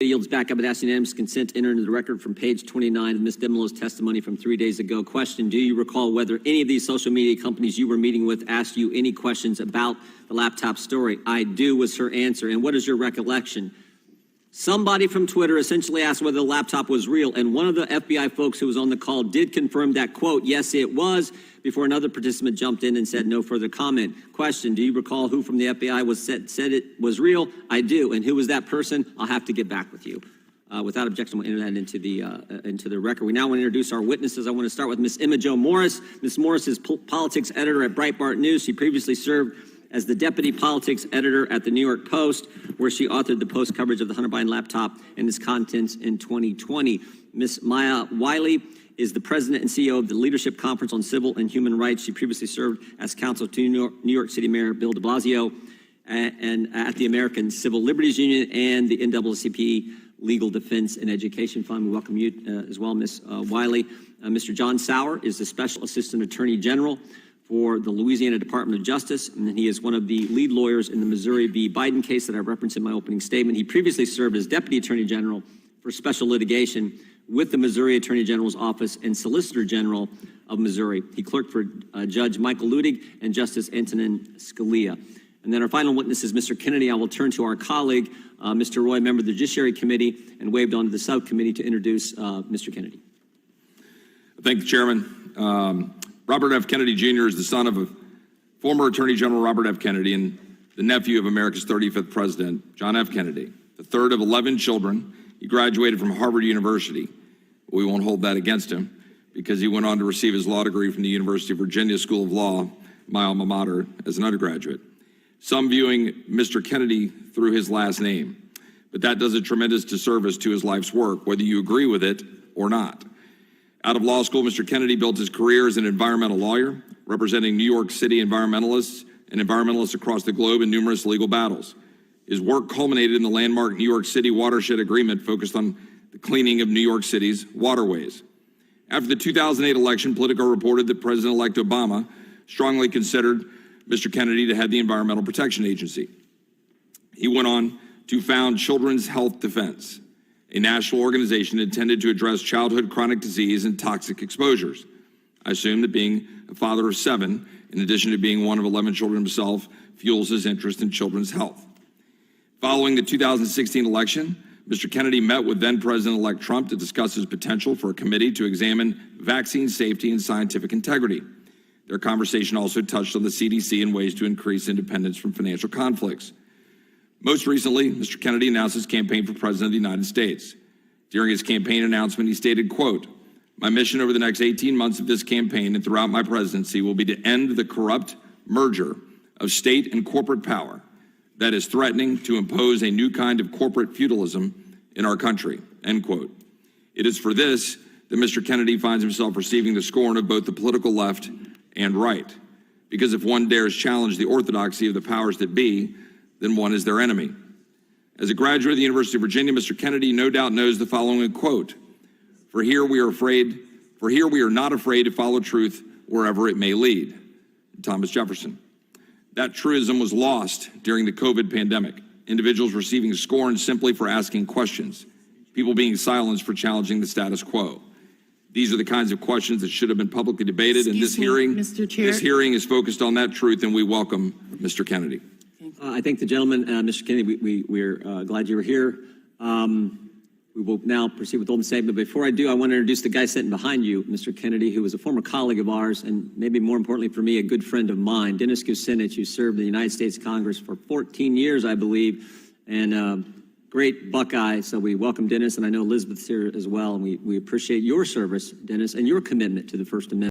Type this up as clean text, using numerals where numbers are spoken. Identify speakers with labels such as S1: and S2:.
S1: Yields back. I would ask unanimous consent to enter into the record from page 29 of Ms. Demelow's testimony from 3 days ago. Question: do you recall whether any of these social media companies you were meeting with asked you any questions about the laptop story? I do was her answer. And what is your recollection? Somebody from Twitter essentially asked whether the laptop was real, and one of the FBI folks who was on the call did confirm that, quote, yes, it was, before another participant jumped in and said no further comment. Question: do you recall who from the FBI said it was real? I do. And who was that person? I'll have to get back with you. Without objection, we'll enter that into the record. We now want to introduce our witnesses. I want to start with Ms. Emma Jo Morris. Ms. Morris is politics editor at Breitbart News. She previously served as the deputy politics editor at the New York Post, where she authored the Post coverage of the Hunter Biden laptop and its contents in 2020. Ms. Maya Wiley is the president and CEO of the Leadership Conference on Civil and Human Rights. She previously served as counsel to New York City Mayor Bill de Blasio and at the American Civil Liberties Union and the NAACP Legal Defense and Education Fund. We welcome you as well, Ms. Wiley. Mr. John Sauer is the Special Assistant Attorney General for the Louisiana Department of Justice, and he is one of the lead lawyers in the Missouri v. Biden case that I referenced in my opening statement. He previously served as Deputy Attorney General for Special Litigation with the Missouri Attorney General's Office and Solicitor General of Missouri. He clerked for Judge Michael Ludig and Justice Antonin Scalia. And then our final witness is Mr. Kennedy. I will turn to our colleague, Mr. Roy, member of the Judiciary Committee, and waved on to the subcommittee to introduce Mr. Kennedy.
S2: Thank you, Chairman. Robert F. Kennedy Jr. is the son of former Attorney General Robert F. Kennedy and the nephew of America's 35th President, John F. Kennedy. The third of 11 children, he graduated from Harvard University. We won't hold that against him because he went on to receive his law degree from the University of Virginia School of Law, my alma mater, as an undergraduate. Some viewing Mr. Kennedy through his last name, but that does a tremendous disservice to his life's work, whether you agree with it or not. Out of law school, Mr. Kennedy built his career as an environmental lawyer, representing New York City environmentalists and environmentalists across the globe in numerous legal battles. His work culminated in the landmark New York City watershed agreement focused on the cleaning of New York City's waterways. After the 2008 election, Politico reported that President-elect Obama strongly considered Mr. Kennedy to head the Environmental Protection Agency. He went on to found Children's Health Defense, a national organization intended to address childhood chronic disease and toxic exposures. I assume that being a father of 7, in addition to being one of 11 children himself, fuels his interest in children's health. Following the 2016 election, Mr. Kennedy met with then-President-elect Trump to discuss his potential for a committee to examine vaccine safety and scientific integrity. Their conversation also touched on the CDC and ways to increase independence from financial conflicts. Most recently, Mr. Kennedy announced his campaign for President of the United States. During his campaign announcement, he stated, quote, "My mission over the next 18 months of this campaign and throughout my presidency will be to end the corrupt merger of state and corporate power that is threatening to impose a new kind of corporate feudalism in our country," end quote. It is for this that Mr. Kennedy finds himself receiving the scorn of both the political left and right. Because if one dares challenge the orthodoxy of the powers that be, then one is their enemy. As a graduate of the University of Virginia, Mr. Kennedy no doubt knows the following quote, for here we are not afraid to follow truth wherever it may lead. Thomas Jefferson. That truism was lost during the COVID pandemic. Individuals receiving scorn simply for asking questions, people being silenced for challenging the status quo. These are the kinds of questions that should have been publicly debated, and this hearing is focused on that truth, and we welcome Mr. Kennedy.
S1: I thank the gentleman, Mr. Kennedy. We're glad you were here. We will now proceed with open statement. Before I do, I want to introduce the guy sitting behind you, Mr. Kennedy, who was a former colleague of ours, and maybe more importantly for me, a good friend of mine, Dennis Kucinich, who served in the United States Congress for 14 years, I believe, and great Buckeye. So we welcome Dennis, and I know Elizabeth's here as well, and we appreciate your service, Dennis, and your commitment to the First Amendment.